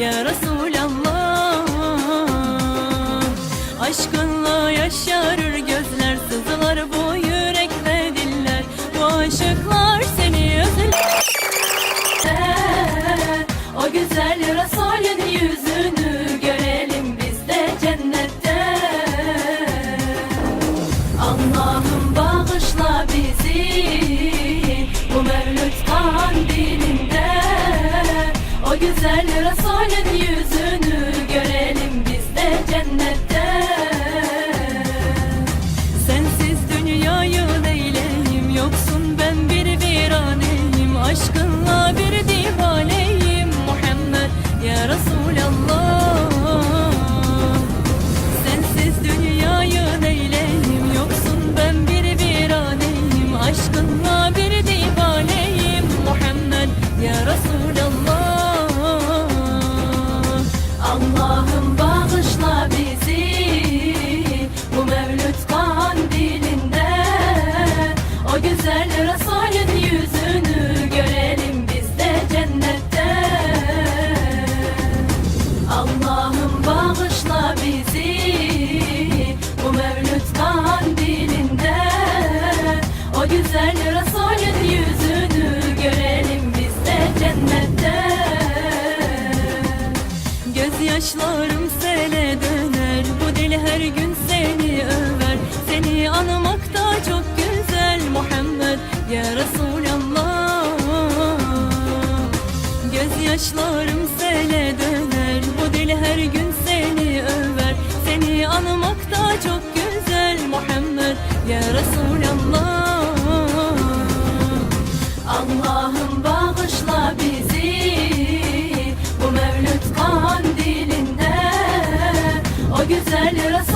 ya Resulallah. Aşkınla yaşarır gözler, sızılar bu yürekte diller. Bu aşıklar seni özler. O güzel Resulün yüzünü görelim biz de cennette. Allah'ım bağışla bizi bu Mevlüt kandilinde. O güzel Resulün yüzünü görelim biz de cennette. Sensiz dünyayı neyleyim, yoksun ben bir viraneyim. Aşkınla bir divaneyim Muhammed ya Resulallah. Sensiz dünyayı neyleyim, yoksun ben bir viraneyim. Aşkınla bir divaneyim Muhammed ya Resulallah. Allah'ım bağışla bizi bu Mevlüt kandilinde. O güzel Resulün yüzünü görelim biz de cennette. Allah'ım bağışla bizi bu Mevlüt kandilinde. O güzel Resulün yüzünü görelim biz de cennette. Gözyaşlarım sele döner, bu deli her gün seni över. Seni anmak da çok güzel Muhammed ya Resulallah. Gözyaşlarım sele döner, bu deli her gün seni över. Seni anmak da çok güzel Muhammed ya Resulallah. Allah'ım bağışla bizi bu Mevlüt kandilinde. O güzel Resul